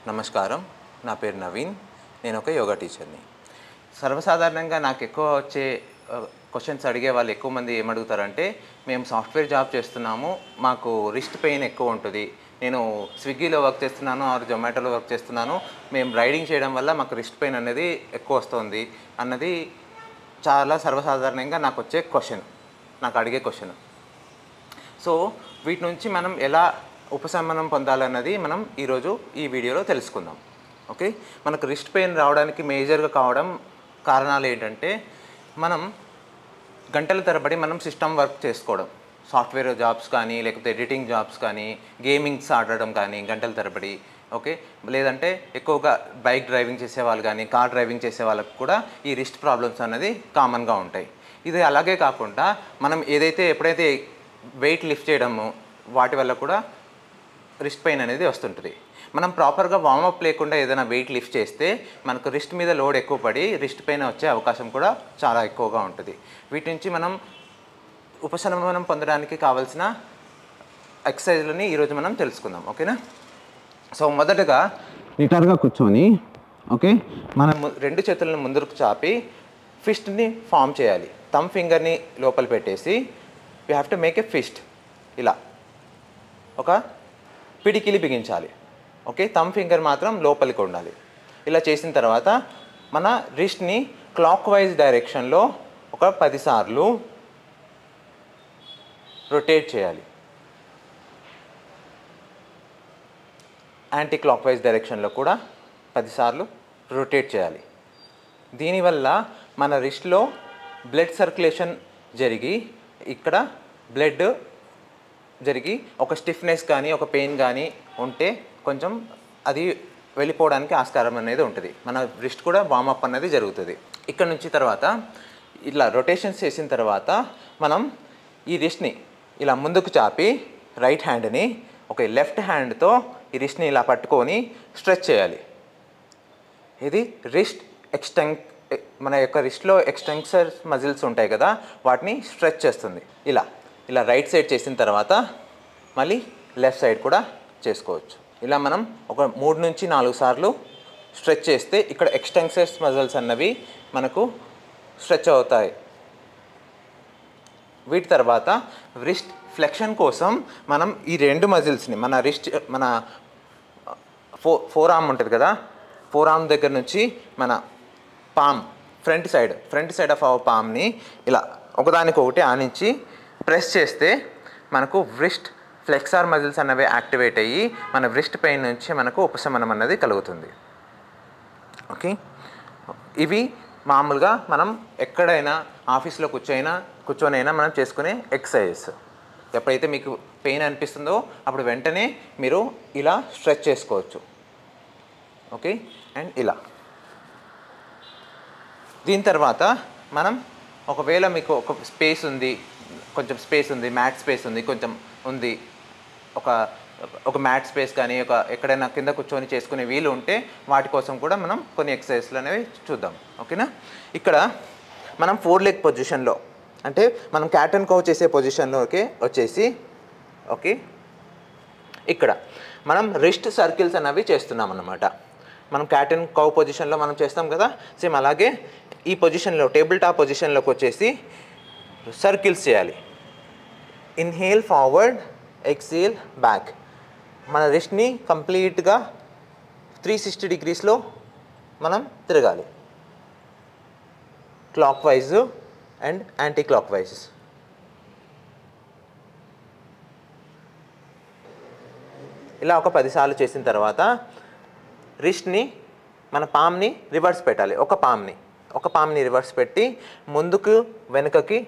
నమస్కారం, నా పేరు నవీన్. నేను ఒక యోగా టీచర్ని. సర్వసాధారణంగా నాకు ఎక్కువ వచ్చే క్వశ్చన్స్ అడిగే వాళ్ళు ఎక్కువ మంది ఏమడుగుతారంటే, మేము సాఫ్ట్వేర్ జాబ్ చేస్తున్నాము, మాకు రిస్ట్ పెయిన్ ఎక్కువ ఉంటుంది. నేను స్విగ్గీలో వర్క్ చేస్తున్నాను ఆర్ జొమాటోలో వర్క్ చేస్తున్నాను, మేము రైడింగ్ చేయడం వల్ల మాకు రిస్ట్ పెయిన్ అనేది ఎక్కువ వస్తుంది అన్నది చాలా సర్వసాధారణంగా నాకు వచ్చే క్వశ్చన్, నాకు అడిగే క్వశ్చన్. సో వీటి నుంచి మనం ఎలా ఉపశమనం పొందాలన్నది మనం ఈరోజు ఈ వీడియోలో తెలుసుకుందాం. ఓకే, మనకు రిస్ట్ పెయిన్ రావడానికి మేజర్గా కారణాలు ఏంటంటే, మనం గంటల తరబడి మనం సిస్టమ్ వర్క్ చేసుకోవడం, సాఫ్ట్వేర్ జాబ్స్ కానీ, లేకపోతే ఎడిటింగ్ జాబ్స్ కానీ, గేమింగ్స్ ఆడడం కానీ గంటల తరబడి. ఓకే, లేదంటే ఎక్కువగా బైక్ డ్రైవింగ్ చేసేవాళ్ళు కానీ, కార్ డ్రైవింగ్ చేసే వాళ్ళకు కూడా ఈ రిస్ట్ ప్రాబ్లమ్స్ అనేది కామన్గా ఉంటాయి. ఇది అలాగే కాకుండా మనం ఎప్పుడైతే వెయిట్ లిఫ్ట్ చేయడము వాటి వల్ల కూడా రిస్ట్ పెయిన్ అనేది వస్తుంటుంది. మనం ప్రాపర్గా వార్మప్ లేకుండా ఏదైనా వెయిట్ లిఫ్ట్ చేస్తే మనకు రిస్ట్ మీద లోడ్ ఎక్కువ పడి రిస్ట్ పెయిన్ వచ్చే అవకాశం కూడా చాలా ఎక్కువగా ఉంటుంది. వీటి నుంచి మనం ఉపశమనం పొందడానికి కావాల్సిన ఎక్సర్సైజ్లని ఈరోజు మనం తెలుసుకుందాం. ఓకేనా? సో మొదటగా నిటారుగా కూర్చొని, ఓకే, మనం రెండు చేతులను ముందుకు చాపి ఫిస్ట్ని ఫామ్ చేయాలి. థంబ్ ఫింగర్ని లోపల పెట్టేసి we have to make a fist. ఇలా ఒక పిడికిలి బిగించాలి. ఓకే, థంబ్ ఫింగర్ మాత్రం లోపలికి ఉండాలి. ఇలా చేసిన తర్వాత మన రిస్ట్ని క్లాక్ వైజ్ డైరెక్షన్లో ఒక 10 సార్లు రొటేట్ చేయాలి. యాంటీ క్లాక్ వైజ్ డైరెక్షన్లో కూడా 10 సార్లు రొటేట్ చేయాలి. దీనివల్ల మన రిస్ట్లో బ్లడ్ సర్క్యులేషన్ జరిగి, ఇక్కడ బ్లడ్ జరిగి ఒక స్టిఫ్నెస్ కానీ ఒక పెయిన్ కానీ ఉంటే కొంచెం అది వెళ్ళిపోవడానికి ఆస్కారం అనేది ఉంటుంది. మన రిస్ట్ కూడా వార్మప్ అనేది జరుగుతుంది. ఇక్కడ నుంచి తర్వాత ఇట్లా రొటేషన్స్ చేసిన తర్వాత మనం ఈ రిస్ట్ని ఇలా ముందుకు చాపి రైట్ హ్యాండ్ని లెఫ్ట్ హ్యాండ్తో ఈ రిస్ట్ని ఇలా పట్టుకొని స్ట్రెచ్ చేయాలి. ఇది రిస్ట్ మన యొక్క రిస్ట్లో ఎక్స్టెన్సర్ మజిల్స్ ఉంటాయి కదా, వాటిని స్ట్రెచ్ చేస్తుంది. ఇలా రైట్ సైడ్ చేసిన తర్వాత మళ్ళీ లెఫ్ట్ సైడ్ కూడా చేసుకోవచ్చు. ఇలా మనం ఒక 3 నుంచి 4 సార్లు స్ట్రెచ్ చేస్తే ఇక్కడ ఎక్స్టెన్సర్ మజిల్స్ అన్నవి మనకు స్ట్రెచ్ అవుతాయి. వీటి తర్వాత రిస్ట్ ఫ్లెక్షన్ కోసం మనం ఈ 2 మజిల్స్ని మన ఫోర్ ఆర్మ్ ఉంటుంది కదా, ఫోర్ ఆర్మ్ దగ్గర నుంచి మన palm front side of our పామ్ని ఇలా ఒకదానికొకటి ఆనించి ప్రెస్ చేస్తే మనకు రిస్ట్ ఫ్లెక్సార్ మజిల్స్ అన్నవి యాక్టివేట్ అయ్యి మన రిస్ట్ పెయిన్ నుంచి మనకు ఉపశమనం అన్నది కలుగుతుంది. ఓకే, ఇవి మామూలుగా మనం ఎక్కడైనా ఆఫీస్లో కూర్చొనైనా మనం చేసుకునే ఎక్సర్సైజెస్. ఎప్పుడైతే మీకు పెయిన్ అనిపిస్తుందో అప్పుడు వెంటనే మీరు ఇలా స్ట్రెచ్ చేసుకోవచ్చు. ఓకే, అండ్ ఇలా దీని తర్వాత మనం ఒకవేళ మీకు కొంచెం స్పేస్ ఉంది, మ్యాట్ స్పేస్ ఉంది, కొంచెం ఉంది, ఒక మ్యాట్ స్పేస్ కానీ ఎక్కడైనా కింద కూర్చొని చేసుకునే వీలు ఉంటే వాటి కోసం కూడా మనం కొన్ని ఎక్సర్సైజ్లు అనేవి చూద్దాం. ఓకేనా? ఇక్కడ మనం 4 లెగ్ పొజిషన్లో, అంటే మనం క్యాట్ అండ్ కౌ చేసే పొజిషన్లోకి వచ్చేసి, ఓకే, ఇక్కడ మనం రిస్ట్ సర్కిల్స్ అనేవి చేస్తున్నాం అన్నమాట. మనం క్యాట్ అండ్ కౌ పొజిషన్లో మనం చేస్తాం కదా, సేమ్ అలాగే ఈ పొజిషన్లో టేబుల్ టాప్ పొజిషన్లోకి వచ్చేసి సర్కిల్స్ చేయాలి. Inhale forward, exhale back. మన రిస్ట్ని కంప్లీట్గా 360 డిగ్రీస్లో మనం తిరగాలి, clock wise and anti clock wise. ఇలా ఒక 10 సార్లు చేసిన తర్వాత రిస్ట్ని మన పామ్ని రివర్స్ పెట్టాలి. ఒక పామ్ని రివర్స్ పెట్టి ముందుకు వెనుకకి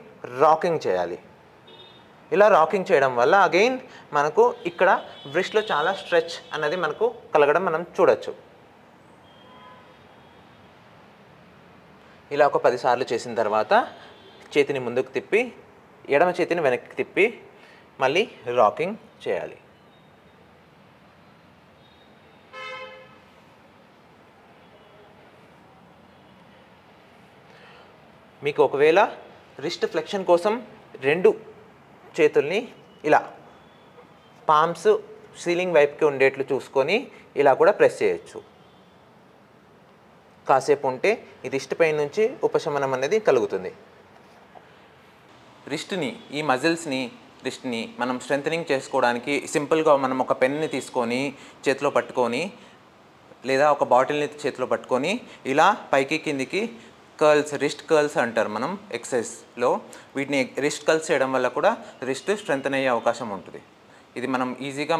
రాకింగ్ చేయాలి. ఇలా రాకింగ్ చేయడం వల్ల అగైన్ మనకు ఇక్కడ రిస్ట్లో చాలా స్ట్రెచ్ అన్నది మనకు కలగడం మనం చూడొచ్చు. ఇలా ఒక 10 సార్లు చేసిన తర్వాత చేతిని ముందుకు తిప్పి ఎడమ చేతిని వెనక్కి తిప్పి మళ్ళీ రాకింగ్ చేయాలి. మీకు ఒకవేళ రిస్ట్ ఫ్లెక్షన్ కోసం 2 చేతుల్ని ఇలా పామ్స్ సీలింగ్ వైపుకి ఉండేట్లు చూసుకొని ఇలా కూడా ప్రెస్ చేయొచ్చు. కాసేపు ఉంటే ఈ రిస్ట్ పెయిన్ నుంచి ఉపశమనం అనేది కలుగుతుంది. రిస్ట్ని, ఈ మజిల్స్ని, రిస్ట్ని మనం స్ట్రెంథనింగ్ చేసుకోవడానికి సింపుల్గా మనం ఒక పెన్ని తీసుకొని చేతిలో పట్టుకొని లేదా ఒక బాటిల్ని చేతిలో పట్టుకొని ఇలా పైకి కిందికి కర్ల్స్, రిస్ట్ కర్ల్స్ అంటారు మనం ఎక్సర్సైజ్లో. వీటిని రిస్ట్ కర్ల్స్ చేయడం వల్ల కూడా రిస్ట్ స్ట్రెంథన్ అయ్యే అవకాశం ఉంటుంది. ఇది మనం ఈజీగా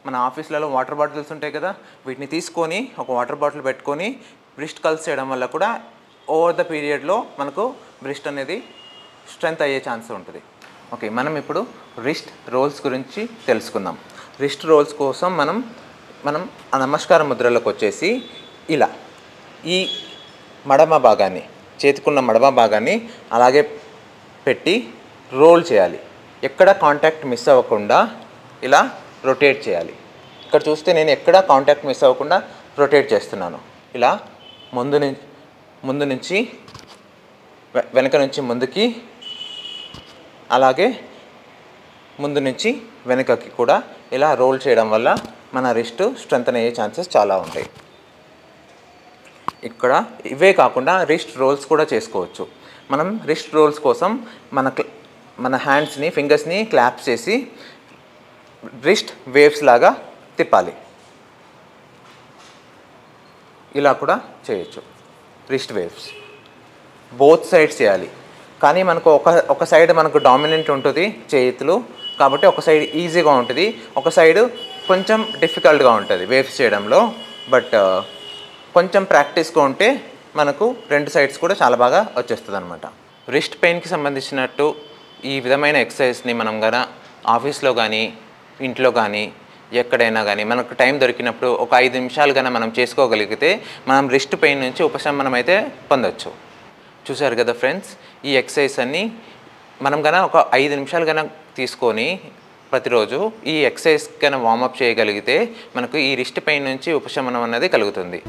మన ఆఫీస్లలో వాటర్ బాటిల్స్ ఉంటాయి కదా, వీటిని తీసుకొని ఒక వాటర్ బాటిల్ పెట్టుకొని రిస్ట్ కర్ల్స్ చేయడం వల్ల కూడా ఓవర్ ద పీరియడ్లో మనకు రిస్ట్ అనేది స్ట్రెంత్ అయ్యే ఛాన్స్ ఉంటుంది. ఓకే, మనం ఇప్పుడు రిస్ట్ రోల్స్ గురించి తెలుసుకుందాం. రిస్ట్ రోల్స్ కోసం మనం నమస్కార ముద్రలోకి వచ్చేసి ఇలా ఈ మడమ భాగాన్ని, చేతికున్న మడమ భాగాన్ని అలాగే పెట్టి రోల్ చేయాలి. ఎక్కడ కాంటాక్ట్ మిస్ అవ్వకుండా ఇలా రొటేట్ చేయాలి. ఇక్కడ చూస్తే నేను ఎక్కడ కాంటాక్ట్ మిస్ అవ్వకుండా రొటేట్ చేస్తున్నాను. ఇలా ముందు నుంచి వెనక నుంచి ముందుకి, అలాగే ముందు నుంచి వెనకకి కూడా ఇలా రోల్ చేయడం వల్ల మన రిస్ట్ స్ట్రెంథన్ అయ్యే ఛాన్సెస్ చాలా ఉంటాయి. ఇక్కడ ఇవే కాకుండా రిస్ట్ రోల్స్ కూడా చేసుకోవచ్చు. మనం రిస్ట్ రోల్స్ కోసం మన హ్యాండ్స్ని, ఫింగర్స్ని క్లాప్ చేసి రిస్ట్ వేవ్స్ లాగా తిప్పాలి. ఇలా కూడా చేయొచ్చు. రిస్ట్ వేవ్స్ బోత్ సైడ్స్ చేయాలి. కానీ మనకు ఒక సైడ్ మనకు డామినెంట్ ఉంటుంది చేతులు, కాబట్టి ఒక సైడ్ ఈజీగా ఉంటుంది, ఒక సైడ్ కొంచెం డిఫికల్ట్గా ఉంటుంది వేవ్స్ చేయడంలో. బట్ కొంచెం ప్రాక్టీస్గా ఉంటే మనకు రెండు సైడ్స్ కూడా చాలా బాగా వచ్చేస్తుంది అనమాట. రిస్ట్ పెయిన్కి సంబంధించినట్టు ఈ విధమైన ఎక్సర్సైజ్ని మనం గన ఆఫీస్లో కానీ ఇంట్లో కానీ ఎక్కడైనా కానీ మనకు టైం దొరికినప్పుడు ఒక 5 నిమిషాలు కన్నా మనం చేసుకోగలిగితే మనం రిస్ట్ పెయిన్ నుంచి ఉపశమనం అయితే పొందొచ్చు. చూసారు కదా ఫ్రెండ్స్, ఈ ఎక్సర్సైజ్ అన్నీ మనం కన్నా ఒక 5 నిమిషాలు కన్నా తీసుకొని ప్రతిరోజు ఈ ఎక్సర్సైజ్ కన్నా వార్మప్ చేయగలిగితే మనకు ఈ రిస్ట్ పెయిన్ నుంచి ఉపశమనం అనేది కలుగుతుంది.